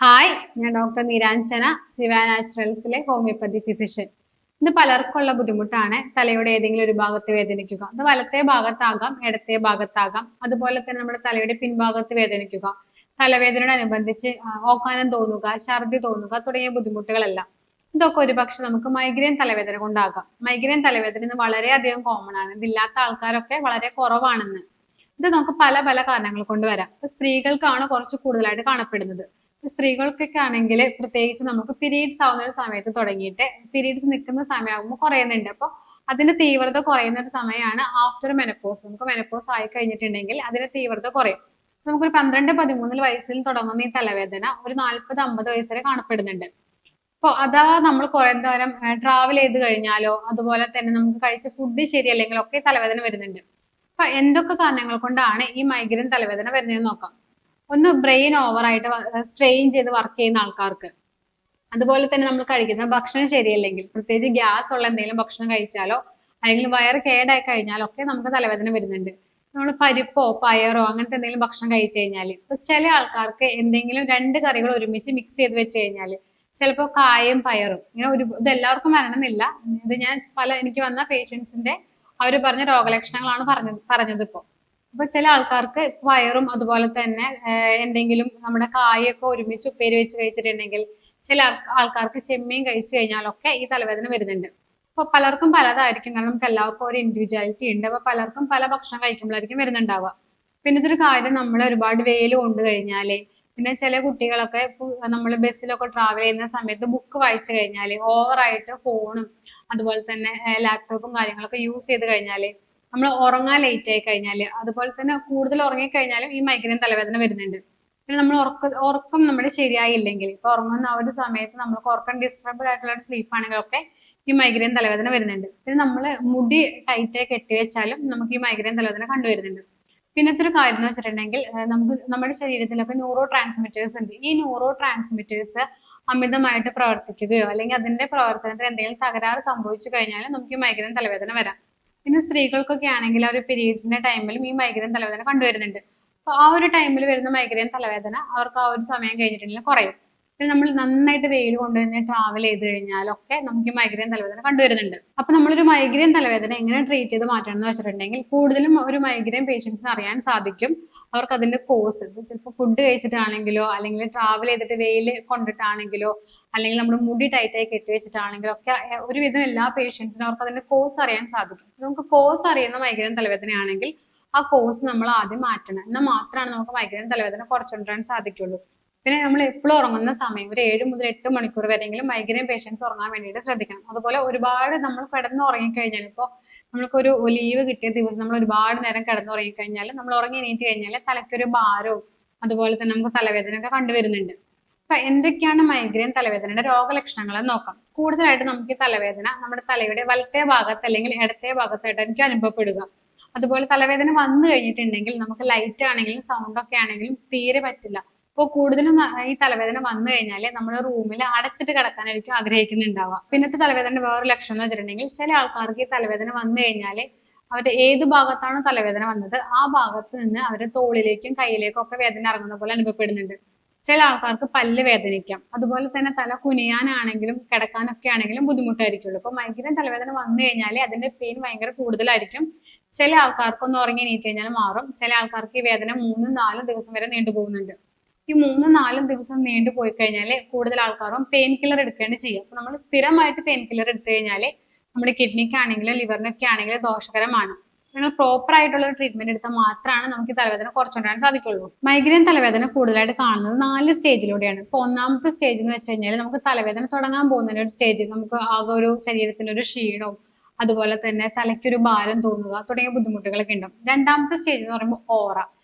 Hi, ഞാൻ doctor Neeranjana, Shiva നാച്ചുറൽസിലെ homeopathy physician. ഇത് പലർക്കുള്ള ബുദ്ധിമുട്ടാണ് തലയുടെ ഏതെങ്കിലും ഒരു ഭാഗത്ത് വേദനിക്കുക. അത് വലത്തെ ഭാഗത്താകാം, ഇടത്തെ ഭാഗത്താകാം. അതുപോലെ തന്നെ നമ്മുടെ തലയുടെ പിൻഭാഗത്ത് വേദനിക്കുക, തലവേദനയോടനുബന്ധിച്ച് ഓക്കാനം തോന്നുക, ഛർദി തോന്നുക തുടങ്ങിയ ബുദ്ധിമുട്ടുകളെല്ലാം. ഇതൊക്കെ ഒരുപക്ഷെ നമുക്ക് മൈഗ്രെയിൻ തലവേദന കൊണ്ടാകാം. മൈഗ്രെയിൻ തലവേദന ഇന്ന് വളരെയധികം കോമൺ ആണ്. ഇതില്ലാത്ത ആൾക്കാരൊക്കെ വളരെ കുറവാണെന്ന്. ഇത് നമുക്ക് പല പല കാരണങ്ങൾ കൊണ്ട് വരാം. സ്ത്രീകൾക്കാണ് കുറച്ച് കൂടുതലായിട്ട് കാണപ്പെടുന്നത്. സ്ത്രീകൾക്കൊക്കെ ആണെങ്കിൽ പ്രത്യേകിച്ച് നമുക്ക് പീരീഡ്സ് ആവുന്ന ഒരു സമയത്ത് തുടങ്ങിയിട്ട് പീരീഡ്സ് നിൽക്കുന്ന സമയമാകുമ്പോൾ കുറയുന്നുണ്ട്. അപ്പോൾ അതിന്റെ തീവ്രത കുറയുന്ന ഒരു സമയമാണ് ആഫ്റ്റർ മെനപ്പോസ്. നമുക്ക് മെനപ്പോസ് ആയി കഴിഞ്ഞിട്ടുണ്ടെങ്കിൽ അതിന്റെ തീവ്രത കുറയും. നമുക്കൊരു 12-13 വയസ്സിൽ തുടങ്ങുന്ന ഈ തലവേദന ഒരു 40-50 വയസ്സ് വരെ കാണപ്പെടുന്നുണ്ട്. അപ്പോൾ അഥവാ നമ്മൾ കുറെ നേരം ട്രാവൽ ചെയ്ത് കഴിഞ്ഞാലോ അതുപോലെ തന്നെ നമുക്ക് കഴിച്ച ഫുഡ് ശരിയല്ലെങ്കിലോ ഒക്കെ തലവേദന വരുന്നുണ്ട്. അപ്പൊ എന്തൊക്കെ കാരണങ്ങൾ കൊണ്ടാണ് ഈ മൈഗ്രെയിൻ തലവേദന വരുന്നതെന്ന് നോക്കാം. ഒന്ന്, ബ്രെയിൻ ഓവറായിട്ട് സ്ട്രെയിൻ ചെയ്ത് വർക്ക് ചെയ്യുന്ന ആൾക്കാർക്ക്. അതുപോലെ തന്നെ നമ്മൾ കഴിക്കുന്ന ഭക്ഷണം ശരിയല്ലെങ്കിൽ, പ്രത്യേകിച്ച് ഗ്യാസ് ഉള്ള എന്തെങ്കിലും ഭക്ഷണം കഴിച്ചാലോ അല്ലെങ്കിൽ വയറ് കേടായി കഴിഞ്ഞാലോ ഒക്കെ നമുക്ക് തലവേദന വരുന്നുണ്ട്. നമ്മൾ പരിപ്പോ പയറോ അങ്ങനത്തെ എന്തെങ്കിലും ഭക്ഷണം കഴിച്ചു കഴിഞ്ഞാൽ, ഇപ്പൊ ചില ആൾക്കാർക്ക് എന്തെങ്കിലും 2 കറികൾ ഒരുമിച്ച് മിക്സ് ചെയ്ത് വെച്ച് കഴിഞ്ഞാൽ ചിലപ്പോൾ കായും പയറും ഇങ്ങനെ ഇത് എല്ലാവർക്കും വരണമെന്നില്ല. ഇത് ഞാൻ എനിക്ക് വന്ന പേഷ്യൻസിന്റെ അവർ പറഞ്ഞ രോഗലക്ഷണങ്ങളാണ് പറഞ്ഞത് ഇപ്പോ. അപ്പൊ ചില ആൾക്കാർക്ക് പയറും അതുപോലെ തന്നെ എന്തെങ്കിലും നമ്മുടെ കായൊക്കെ ഒരുമിച്ച് ഉപ്പേരി വെച്ച് കഴിച്ചിട്ടുണ്ടെങ്കിൽ, ചില ആൾക്കാർക്ക് ചെമ്മീൻ കഴിച്ചു കഴിഞ്ഞാലൊക്കെ ഈ തലവേദന വരുന്നുണ്ട്. അപ്പൊ പലർക്കും പലതായിരിക്കും, കാരണം നമുക്ക് എല്ലാവർക്കും ഒരു ഇൻഡിവിജ്വാലിറ്റി ഉണ്ട്. അപ്പൊ പലർക്കും പല ഭക്ഷണം കഴിക്കുമ്പോഴായിരിക്കും വരുന്നുണ്ടാവുക. പിന്നെ ഇതൊരു കാര്യം, നമ്മൾ ഒരുപാട് വെയിൽ കൊണ്ടു കഴിഞ്ഞാല്, പിന്നെ ചില കുട്ടികളൊക്കെ നമ്മൾ ബസ്സിലൊക്കെ ട്രാവൽ ചെയ്യുന്ന സമയത്ത് ബുക്ക് വായിച്ചു കഴിഞ്ഞാല്, ഓവറായിട്ട് ഫോണും അതുപോലെ തന്നെ ലാപ്ടോപ്പും കാര്യങ്ങളൊക്കെ യൂസ് ചെയ്ത് കഴിഞ്ഞാല്, നമ്മൾ ഉറങ്ങാൻ ലേറ്റ് ആയി കഴിഞ്ഞാല്, അതുപോലെ തന്നെ കൂടുതൽ ഉറങ്ങിക്കഴിഞ്ഞാലും ഈ മൈഗ്രെയിൻ തലവേദന വരുന്നുണ്ട്. പിന്നെ നമ്മൾ ഉറക്കം നമ്മുടെ ശരിയായില്ലെങ്കിൽ, ഇപ്പൊ ഉറങ്ങുന്ന ആ ഒരു സമയത്ത് നമുക്ക് ഉറക്കം ഡിസ്റ്റർബ് ആയിട്ടുള്ള ഒരു സ്ലീപ്പ് ആണെങ്കിലൊക്കെ ഈ മൈഗ്രെയിൻ തലവേദന വരുന്നുണ്ട്. പിന്നെ നമ്മൾ മുടി ടൈറ്റായി കെട്ടിവെച്ചാലും നമുക്ക് ഈ മൈഗ്രെയിൻ തലവേദന കണ്ടുവരുന്നുണ്ട്. പിന്നത്തെ ഒരു കാര്യം എന്ന് വെച്ചിട്ടുണ്ടെങ്കിൽ, നമുക്ക് നമ്മുടെ ശരീരത്തിലൊക്കെ ന്യൂറോ ട്രാൻസ്മിറ്റേഴ്സ് ഉണ്ട്. ഈ ന്യൂറോ ട്രാൻസ്മിറ്റേഴ്സ് അമിതമായിട്ട് പ്രവർത്തിക്കുകയോ അല്ലെങ്കിൽ അതിന്റെ പ്രവർത്തനത്തിൽ എന്തെങ്കിലും തകരാറ് സംഭവിച്ചു കഴിഞ്ഞാൽ നമുക്ക് ഈ മൈഗ്രെയിൻ തലവേദന വരാം. പിന്നെ സ്ത്രീകൾക്കൊക്കെ ആണെങ്കിൽ ആ ഒരു പീരീഡ്സിന്റെ ടൈമിലും ഈ മൈഗ്രെയിൻ തലവേദന കണ്ടുവരുന്നുണ്ട്. അപ്പൊ ആ ഒരു ടൈമിൽ വരുന്ന മൈഗ്രെയിൻ തലവേദന അവർക്ക് ആ ഒരു സമയം കഴിഞ്ഞിട്ടുണ്ടെങ്കിൽ കുറയും. പിന്നെ നമ്മൾ നന്നായിട്ട് വെയിൽ കൊണ്ടുതന്നെ ട്രാവൽ ചെയ്ത് കഴിഞ്ഞാലൊക്കെ നമുക്ക് ഈ മൈഗ്രെയിൻ തലവേദന കണ്ടുവരുന്നുണ്ട്. അപ്പൊ നമ്മളൊരു മൈഗ്രെയിൻ തലവേദന എങ്ങനെ ട്രീറ്റ് ചെയ്ത് മാറ്റണം എന്ന് വെച്ചിട്ടുണ്ടെങ്കിൽ, കൂടുതലും ഒരു മൈഗ്രെയിൻ പേഷ്യൻസിന് അറിയാൻ സാധിക്കും അവർക്ക് അതിന്റെ കോസ്. ചിലപ്പോൾ ഫുഡ് കഴിച്ചിട്ടാണെങ്കിലോ അല്ലെങ്കിൽ ട്രാവൽ ചെയ്തിട്ട് വെയിൽ കൊണ്ടിട്ടാണെങ്കിലോ അല്ലെങ്കിൽ നമ്മൾ മുടി ടൈറ്റായി കെട്ടിവെച്ചിട്ടാണെങ്കിലോ ഒക്കെ ഒരുവിധം എല്ലാ പേഷ്യൻസിനും അവർക്ക് അതിന്റെ കോസ് അറിയാൻ സാധിക്കും. നമുക്ക് കോസ് അറിയുന്ന മൈഗ്രെയിൻ തലവേദനയാണെങ്കിൽ ആ കോസ് നമ്മൾ ആദ്യം മാറ്റണം. എന്നാൽ മാത്രമാണ് നമുക്ക് മൈഗ്രെയിൻ തലവേദന കുറച്ചുകൊണ്ടുവരാൻ സാധിക്കുള്ളൂ. പിന്നെ നമ്മൾ എപ്പോഴും ഉറങ്ങുന്ന സമയം ഒരു 7 മുതൽ 8 മണിക്കൂർ വരെയെങ്കിലും മൈഗ്രെയിൻ പേഷ്യൻസ് ഉറങ്ങാൻ വേണ്ടിയിട്ട് ശ്രദ്ധിക്കണം. അതുപോലെ ഒരുപാട് നമ്മൾ കിടന്ന് ഉറങ്ങിക്കഴിഞ്ഞാൽ, ഇപ്പോൾ നമ്മൾക്കൊരു ലീവ് കിട്ടിയ ദിവസം നമ്മൾ ഒരുപാട് നേരം കിടന്ന് ഉറങ്ങിക്കഴിഞ്ഞാൽ, നമ്മൾ ഉറങ്ങി എണീറ്റ് കഴിഞ്ഞാൽ തലയ്ക്കൊരു ഭാരവും അതുപോലെ തന്നെ നമുക്ക് തലവേദന ഒക്കെ കണ്ടുവരുന്നുണ്ട്. അപ്പൊ എന്തൊക്കെയാണ് മൈഗ്രെയിൻ തലവേദനയുടെ രോഗലക്ഷണങ്ങൾ എന്ന് നോക്കാം. കൂടുതലായിട്ട് നമുക്ക് ഈ തലവേദന നമ്മുടെ തലയുടെ വലത്തെ ഭാഗത്ത് അല്ലെങ്കിൽ ഇടത്തെ ഭാഗത്തായിട്ട് എനിക്ക് അനുഭവപ്പെടുക. അതുപോലെ തലവേദന വന്നു കഴിഞ്ഞിട്ടുണ്ടെങ്കിൽ നമുക്ക് ലൈറ്റ് ആണെങ്കിലും സൗണ്ട് ഒക്കെ ആണെങ്കിലും തീരെ പറ്റില്ല. അപ്പോൾ കൂടുതലും ഈ തലവേദന വന്നു കഴിഞ്ഞാൽ നമ്മൾ റൂമിൽ അടച്ചിട്ട് കിടക്കാനായിരിക്കും ആഗ്രഹിക്കുന്നുണ്ടാവുക. പിന്നത്തെ തലവേദനയുടെ വേറൊരു ലക്ഷണം എന്ന് വെച്ചിട്ടുണ്ടെങ്കിൽ, ചില ആൾക്കാർക്ക് ഈ തലവേദന വന്നു കഴിഞ്ഞാൽ അവരുടെ ഏത് ഭാഗത്താണോ തലവേദന വന്നത് ആ ഭാഗത്ത് നിന്ന് അവരുടെ തോളിലേക്കും കയ്യിലേക്കും ഒക്കെ വേദന ഇറങ്ങുന്ന പോലെ അനുഭവപ്പെടുന്നുണ്ട്. ചില ആൾക്കാർക്ക് പല്ല് വേദനിക്കാം. അതുപോലെ തന്നെ തല കുനിയാനാണെങ്കിലും കിടക്കാനൊക്കെ ആണെങ്കിലും ബുദ്ധിമുട്ടായിരിക്കുള്ളൂ. അപ്പൊ മൈഗ്രെയിൻ തലവേദന വന്നു കഴിഞ്ഞാൽ അതിന്റെ പെയിൻ ഭയങ്കര കൂടുതലായിരിക്കും. ചില ആൾക്കാർക്ക് ഒന്ന് ഉറങ്ങി എണീറ്റ് കഴിഞ്ഞാൽ മാറും. ചില ആൾക്കാർക്ക് ഈ വേദന 3-4 ദിവസം വരെ നീണ്ടുപോകുന്നുണ്ട്. ഈ 3-4 ദിവസം നീണ്ടു പോയി കഴിഞ്ഞാൽ കൂടുതൽ ആൾക്കാരും പെയിൻ കില്ലർ എടുക്കേണ്ടി ചെയ്യും. അപ്പൊ നമ്മൾ സ്ഥിരമായിട്ട് പെയിൻ കില്ലർ എടുത്തു കഴിഞ്ഞാൽ നമ്മുടെ കിഡ്നിക്കാണെങ്കിലും ലിവറിനൊക്കെ ആണെങ്കിലും ദോഷകരമാണ്. നിങ്ങൾ പ്രോപ്പർ ആയിട്ടുള്ള ഒരു ട്രീറ്റ്മെന്റ് എടുത്താൽ മാത്രമാണ് നമുക്ക് ഈ തലവേദന കുറച്ചുകൊണ്ടുവരാൻ സാധിക്കുള്ളൂ. മൈഗ്രെയിൻ തലവേദന കൂടുതലായിട്ട് കാണുന്നത് 4 സ്റ്റേജിലൂടെയാണ്. ഇപ്പൊ ഒന്നാമത്തെ സ്റ്റേജ് എന്ന് വെച്ച് കഴിഞ്ഞാൽ നമുക്ക് തലവേദന തുടങ്ങാൻ പോകുന്ന ഒരു സ്റ്റേജ്, നമുക്ക് ആകെ ഒരു ശരീരത്തിന്റെ ഒരു ക്ഷീണവും അതുപോലെ തന്നെ തലയ്ക്കൊരു ഭാരം തോന്നുക തുടങ്ങിയ ബുദ്ധിമുട്ടുകളൊക്കെ ഉണ്ടാവും. രണ്ടാമത്തെ സ്റ്റേജ് എന്ന് പറയുമ്പോൾ ഓറ.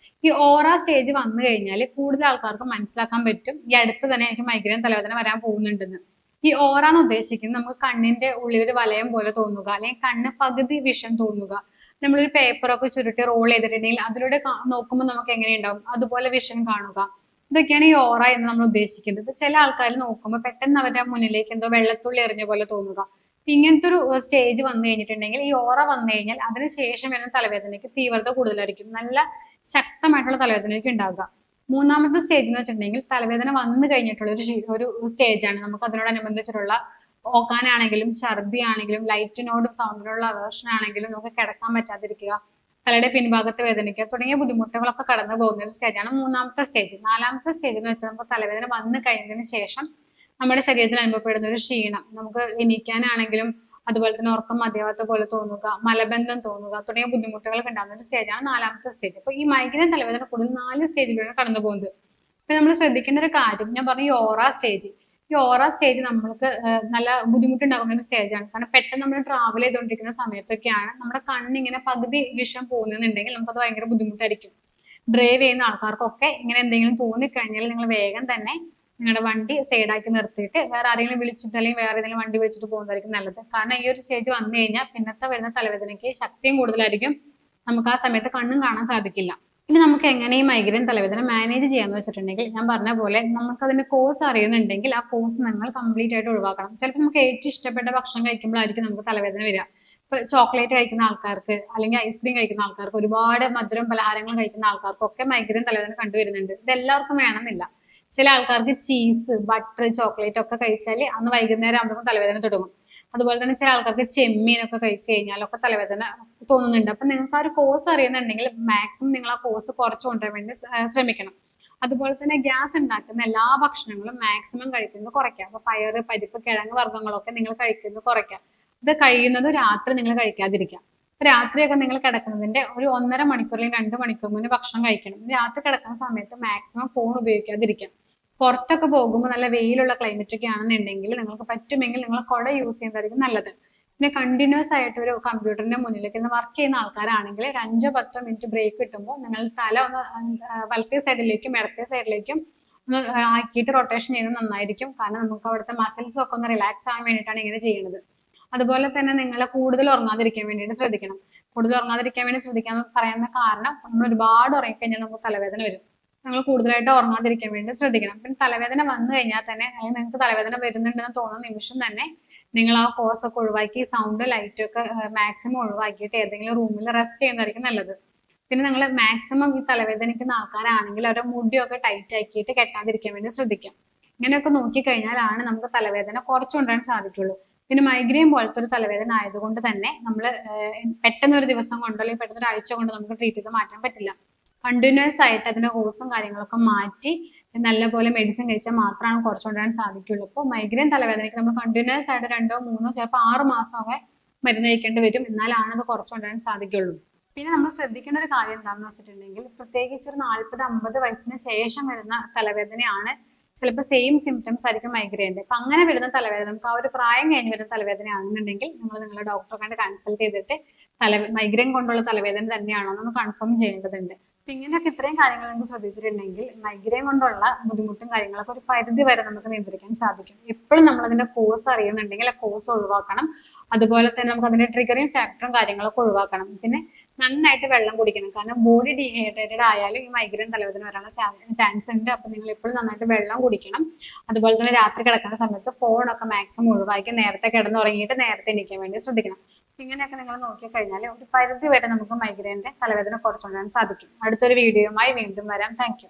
ഈ ഓറ സ്റ്റേജ് വന്നു കഴിഞ്ഞാൽ കൂടുതൽ ആൾക്കാർക്ക് മനസ്സിലാക്കാൻ പറ്റും ഈ അടുത്ത് തന്നെ എനിക്ക് മൈഗ്രെയിൻ തലവേദന വരാൻ പോകുന്നുണ്ടെന്ന്. ഈ ഓറ എന്ന് ഉദ്ദേശിക്കുന്നത് നമുക്ക് കണ്ണിന്റെ ഉള്ളിൽ ഒരു വലയം പോലെ തോന്നുക, അല്ലെങ്കിൽ കണ്ണ് പകുതി വിഷം തോന്നുക. നമ്മളൊരു പേപ്പറൊക്കെ ചുരുട്ടി റോൾ ചെയ്തിട്ടുണ്ടെങ്കിൽ അതിലൂടെ നോക്കുമ്പോൾ നമുക്ക് എങ്ങനെയുണ്ടാവും, അതുപോലെ വിഷൻ കാണുക. ഇതൊക്കെയാണ് ഈ ഓറ എന്ന് നമ്മൾ ഉദ്ദേശിക്കുന്നത്. ചില ആൾക്കാർ നോക്കുമ്പോൾ പെട്ടെന്ന് അവരുടെ മുന്നിലേക്ക് എന്തോ വെള്ളത്തുള്ളി എറിഞ്ഞ പോലെ തോന്നുക. ഇങ്ങനത്തെ ഒരു സ്റ്റേജ് വന്നു കഴിഞ്ഞിട്ടുണ്ടെങ്കിൽ, ഈ ഓറ വന്നു കഴിഞ്ഞാൽ അതിനുശേഷം വരുന്ന തലവേദനയ്ക്ക് തീവ്രത കൂടുതലായിരിക്കും. നല്ല ശക്തമായിട്ടുള്ള തലവേദനയ്ക്ക് ഉണ്ടാവുക. മൂന്നാമത്തെ സ്റ്റേജ് എന്ന് വെച്ചിട്ടുണ്ടെങ്കിൽ തലവേദന വന്നു കഴിഞ്ഞിട്ടുള്ള ഒരു സ്റ്റേജാണ്. നമുക്ക് അതിനോടനുബന്ധിച്ചിട്ടുള്ള ഓക്കാനാണെങ്കിലും ഛർദി ആണെങ്കിലും ലൈറ്റിനോടും സൗണ്ടിനോടുള്ള അവേർഷൻ ആണെങ്കിലും നമുക്ക് കിടക്കാൻ പറ്റാതിരിക്കുക, തലയുടെ പിൻഭാഗത്ത് വേദനിക്കുക തുടങ്ങിയ ബുദ്ധിമുട്ടുകളൊക്കെ കടന്നു പോകുന്ന ഒരു സ്റ്റേജാണ് മൂന്നാമത്തെ സ്റ്റേജ്. നാലാമത്തെ സ്റ്റേജ് എന്ന് വെച്ചാൽ നമുക്ക് തലവേദന വന്നു കഴിഞ്ഞതിന് ശേഷം നമ്മുടെ ശരീരത്തിൽ അനുഭവപ്പെടുന്ന ഒരു ക്ഷീണം, നമുക്ക് എണീക്കാനാണെങ്കിലും അതുപോലെ തന്നെ ഉറക്കം മതിയാവാത്ത പോലെ തോന്നുക, മലബന്ധം തോന്നുക തുടങ്ങിയ ബുദ്ധിമുട്ടുകളൊക്കെ ഉണ്ടാകുന്ന ഒരു സ്റ്റേജാണ് നാലാമത്തെ സ്റ്റേജ്. അപ്പൊ ഈ മൈഗ്രെയിൻ തലവേദന കൂടുതൽ 4 സ്റ്റേജിലൂടെ കടന്നു പോകുന്നത്. ഇപ്പൊ നമ്മൾ ശ്രദ്ധിക്കേണ്ട ഒരു കാര്യം, ഞാൻ പറഞ്ഞു ഈ ഓറ സ്റ്റേജ്. ഈ ഓറ സ്റ്റേജ് നമ്മൾക്ക് നല്ല ബുദ്ധിമുട്ടുണ്ടാകുന്ന ഒരു സ്റ്റേജാണ്. കാരണം പെട്ടെന്ന് നമ്മൾ ട്രാവൽ ചെയ്തുകൊണ്ടിരിക്കുന്ന സമയത്തൊക്കെയാണ് നമ്മുടെ കണ്ണിങ്ങനെ പകുതി വിഷം പോകുന്നുണ്ടെങ്കിൽ നമുക്കത് ഭയങ്കര ബുദ്ധിമുട്ടായിരിക്കും. ഡ്രൈവ് ചെയ്യുന്ന ആൾക്കാർക്കൊക്കെ ഇങ്ങനെ എന്തെങ്കിലും തോന്നിക്കഴിഞ്ഞാൽ നിങ്ങൾ വേഗം തന്നെ നിങ്ങളുടെ വണ്ടി സൈഡാക്കി നിർത്തിയിട്ട് വേറെ ആരെങ്കിലും വിളിച്ചിട്ട് അല്ലെങ്കിൽ വേറെ ഏതെങ്കിലും വണ്ടി വിളിച്ചിട്ട് പോകുന്നതായിരിക്കും നല്ലത്. കാരണം ഈ ഒരു സ്റ്റേജ് വന്നു കഴിഞ്ഞാൽ പിന്നത്തെ വരുന്ന തലവേദനയ്ക്ക് ശക്തിയും കൂടുതലായിരിക്കും, നമുക്ക് ആ സമയത്ത് കണ്ണും കാണാൻ സാധിക്കില്ല. ഇനി നമുക്ക് എങ്ങനെ ഈ മൈഗ്രെയിൻ തലവേദന മാനേജ് ചെയ്യാന്ന് വെച്ചിട്ടുണ്ടെങ്കിൽ, ഞാൻ പറഞ്ഞ പോലെ നമുക്ക് അതിന്റെ കോഴ്സ് അറിയുന്നുണ്ടെങ്കിൽ ആ കോഴ്സ് നിങ്ങൾ കംപ്ലീറ്റ് ആയിട്ട് ഒഴിവാക്കണം. ചിലപ്പോൾ നമുക്ക് ഏറ്റവും ഇഷ്ടപ്പെട്ട ഭക്ഷണം കഴിക്കുമ്പോഴായിരിക്കും നമുക്ക് തലവേദന വരിക. ഇപ്പൊ ചോക്ലേറ്റ് കഴിക്കുന്ന ആൾക്കാർക്ക് അല്ലെങ്കിൽ ഐസ്ക്രീം കഴിക്കുന്ന ആൾക്കാർക്ക്, ഒരുപാട് മധുരം പലഹാരങ്ങൾ കഴിക്കുന്ന ആൾക്കാർക്കൊക്കെ മൈഗ്രെയിൻ തലവേദന കണ്ടുവരുന്നുണ്ട്. ഇത് എല്ലാവർക്കും വേണമെന്നില്ല. ചില ആൾക്കാർക്ക് ചീസ്, ബട്ടർ, ചോക്ലേറ്റ് ഒക്കെ കഴിച്ചാൽ അന്ന് വൈകുന്നേരം ആകുമ്പോൾ തലവേദന തുടങ്ങും. അതുപോലെ തന്നെ ചില ആൾക്കാർക്ക് ചെമ്മീനൊക്കെ കഴിച്ചു കഴിഞ്ഞാലൊക്കെ തലവേദന തോന്നുന്നുണ്ട്. അപ്പൊ നിങ്ങൾക്ക് ആ ഒരു കോഴ്സ് അറിയുന്നുണ്ടെങ്കിൽ മാക്സിമം നിങ്ങൾ ആ കോഴ്സ് കുറച്ച് കൊണ്ടുവരാൻ വേണ്ടി ശ്രമിക്കണം. അതുപോലെ തന്നെ ഗ്യാസ് ഉണ്ടാക്കുന്ന എല്ലാ ഭക്ഷണങ്ങളും മാക്സിമം കഴിക്കുന്നത് കുറയ്ക്കുക. അപ്പൊ പയറ്, പരിപ്പ്, കിഴങ്ങ് വർഗ്ഗങ്ങളൊക്കെ നിങ്ങൾ കഴിക്കുന്നത് കുറയ്ക്കുക. ഇത് കഴിയുന്നത് രാത്രി നിങ്ങൾ കഴിക്കാതിരിക്കുക. രാത്രിയൊക്കെ നിങ്ങൾ കിടക്കുന്നതിന്റെ ഒരു 1.5 മണിക്കൂർ അല്ലെങ്കിൽ 2 മണിക്കൂർ മുന്നേ ഭക്ഷണം കഴിക്കണം. രാത്രി കിടക്കുന്ന സമയത്ത് മാക്സിമം ഫോൺ ഉപയോഗിക്കാതിരിക്കാം. പുറത്തൊക്കെ പോകുമ്പോൾ നല്ല വെയിലുള്ള ക്ലൈമറ്റ് ഒക്കെ ആണെന്നുണ്ടെങ്കിൽ നിങ്ങൾക്ക് പറ്റുമെങ്കിൽ നിങ്ങൾ കുട യൂസ് ചെയ്യുന്നതായിരിക്കും നല്ലത്. പിന്നെ കണ്ടിന്യൂസ് ആയിട്ട് ഒരു കമ്പ്യൂട്ടറിന്റെ മുന്നിലേക്ക് വർക്ക് ചെയ്യുന്ന ആൾക്കാരാണെങ്കിൽ ഒരു 5-10 മിനിറ്റ് ബ്രേക്ക് കിട്ടുമ്പോൾ നിങ്ങൾ തല ഒന്ന് വലത്തെ സൈഡിലേക്കും ഇടത്തെ സൈഡിലേക്കും ഒന്ന് ആക്കിയിട്ട് റൊട്ടേഷൻ ചെയ്യുന്നത് നന്നായിരിക്കും. കാരണം നമുക്ക് അവിടുത്തെ മസിൽസ് ഒക്കെ ഒന്ന് റിലാക്സ് ആകാൻ വേണ്ടിയിട്ടാണ് ഇങ്ങനെ ചെയ്യുന്നത്. അതുപോലെ തന്നെ നിങ്ങൾ കൂടുതൽ ഉറങ്ങാതിരിക്കാൻ വേണ്ടിയിട്ട് ശ്രദ്ധിക്കണം. കൂടുതൽ ഉറങ്ങാതിരിക്കാൻ വേണ്ടി ശ്രദ്ധിക്കാന്ന് പറയുന്ന കാരണം, നമ്മൾ ഒരുപാട് ഉറങ്ങിക്കഴിഞ്ഞാൽ നമുക്ക് തലവേദന വരും. നിങ്ങൾ കൂടുതലായിട്ട് ഉറങ്ങാതിരിക്കാൻ വേണ്ടി ശ്രദ്ധിക്കണം. പിന്നെ തലവേദന വന്നു കഴിഞ്ഞാൽ തന്നെ, അല്ലെങ്കിൽ നിങ്ങൾക്ക് തലവേദന വരുന്നുണ്ടെന്ന് തോന്നുന്ന നിമിഷം തന്നെ നിങ്ങൾ ആ കോഴ്സ് ഒക്കെ ഒഴിവാക്കി സൗണ്ട് ലൈറ്റ് ഒക്കെ മാക്സിമം ഒഴിവാക്കിയിട്ട് ഏതെങ്കിലും റൂമിൽ റെസ്റ്റ് ചെയ്യുന്നതായിരിക്കും നല്ലത്. പിന്നെ നിങ്ങൾ മാക്സിമം ഈ തലവേദനിക്കുന്ന ആൾക്കാരാണെങ്കിൽ അവരുടെ മുടിയൊക്കെ ടൈറ്റ് ആക്കിയിട്ട് കെട്ടാതിരിക്കാൻ വേണ്ടി ശ്രദ്ധിക്കാം. ഇങ്ങനെയൊക്കെ നോക്കിക്കഴിഞ്ഞാലാണ് നമുക്ക് തലവേദന കുറച്ചു കൊണ്ടുവരാൻ സാധിക്കുള്ളൂ. പിന്നെ മൈഗ്രെയിൻ പോലത്തെ ഒരു തലവേദന ആയതുകൊണ്ട് തന്നെ നമ്മൾ പെട്ടെന്ന് ഒരു ദിവസം കൊണ്ടോ അല്ലെങ്കിൽ പെട്ടെന്ന് ഒരാഴ്ച കൊണ്ട് നമുക്ക് ട്രീറ്റ് ചെയ്ത് മാറ്റാൻ പറ്റില്ല. കണ്ടിന്യൂസ് ആയിട്ട് അതിന്റെ കോഴ്സും കാര്യങ്ങളൊക്കെ മാറ്റി നല്ലപോലെ മെഡിസിൻ കഴിച്ചാൽ മാത്രമാണ് കുറച്ചുകൊണ്ടുവരാൻ സാധിക്കുള്ളൂ. അപ്പോൾ മൈഗ്രെയിൻ തലവേദനയ്ക്ക് നമ്മൾ കണ്ടിന്യൂസ് ആയിട്ട് 2-3 ചിലപ്പോൾ 6 മാസമൊക്കെ മരുന്ന് കഴിക്കേണ്ടി വരും. എന്നാലാണ് അത് കുറച്ചുകൊണ്ടുവരാൻ സാധിക്കുള്ളൂ. പിന്നെ നമ്മൾ ശ്രദ്ധിക്കേണ്ട ഒരു കാര്യം എന്താണെന്ന് വെച്ചിട്ടുണ്ടെങ്കിൽ, പ്രത്യേകിച്ച് ഒരു 40-50 വയസ്സിന് ശേഷം വരുന്ന തലവേദനയാണ് ചിലപ്പോൾ സെയിം സിംറ്റംസ് ആയിരിക്കും മൈഗ്രെയിൻ്റെ. അപ്പൊ അങ്ങനെ വരുന്ന തലവേദന, നമുക്ക് ആ ഒരു പ്രായം കഴിഞ്ഞ് വരുന്ന തലവേദന ആണെന്നുണ്ടെങ്കിൽ നിങ്ങൾ നിങ്ങളുടെ ഡോക്ടറെ കണ്ട് കൺസൾട്ട് ചെയ്തിട്ട് മൈഗ്രെയിൻ കൊണ്ടുള്ള തലവേദന തന്നെയാണോ എന്ന് കൺഫേം ചെയ്യേണ്ടതുണ്ട്. അപ്പൊ ഇങ്ങനെയൊക്കെ ഇത്രയും കാര്യങ്ങൾ നിങ്ങൾക്ക് ശ്രദ്ധിച്ചിട്ടുണ്ടെങ്കിൽ മൈഗ്രെയിൻ കൊണ്ടുള്ള ബുദ്ധിമുട്ടും കാര്യങ്ങളൊക്കെ ഒരു പരിധി വരെ നമുക്ക് നിയന്ത്രിക്കാൻ സാധിക്കും. എപ്പോഴും നമ്മൾ അതിന്റെ കോഴ്സ് അറിയുന്നുണ്ടെങ്കിൽ ആ കോഴ്സ് ഒഴിവാക്കണം. അതുപോലെ തന്നെ നമുക്ക് അതിന്റെ ട്രിഗറിങ് ഫാക്ടറും കാര്യങ്ങളൊക്കെ ഒഴിവാക്കണം. പിന്നെ നന്നായിട്ട് വെള്ളം കുടിക്കണം. കാരണം ബോഡി ഡീഹൈഡ്രേറ്റഡ് ആയാലും ഈ മൈഗ്രെയിൻ തലവേദന വരാനുള്ള ചാൻസ് ഉണ്ട്. അപ്പൊ നിങ്ങൾ എപ്പോഴും നന്നായിട്ട് വെള്ളം കുടിക്കണം. അതുപോലെ തന്നെ രാത്രി കിടക്കുന്ന സമയത്ത് ഫോണൊക്കെ മാക്സിമം ഒഴിവാക്കി നേരത്തെ കിടന്നുറങ്ങിയിട്ട് നേരത്തെ എണീക്കാൻ വേണ്ടി ശ്രദ്ധിക്കണം. ഇങ്ങനെയൊക്കെ നിങ്ങൾ നോക്കിക്കഴിഞ്ഞാൽ ഒരു പരിധി വരെ നമുക്ക് മൈഗ്രെയിന്റെ തലവേദന കുറച്ചുകൊണ്ടുവരാൻ സാധിക്കും. അടുത്തൊരു വീഡിയോയുമായി വീണ്ടും വരാം. Thank you.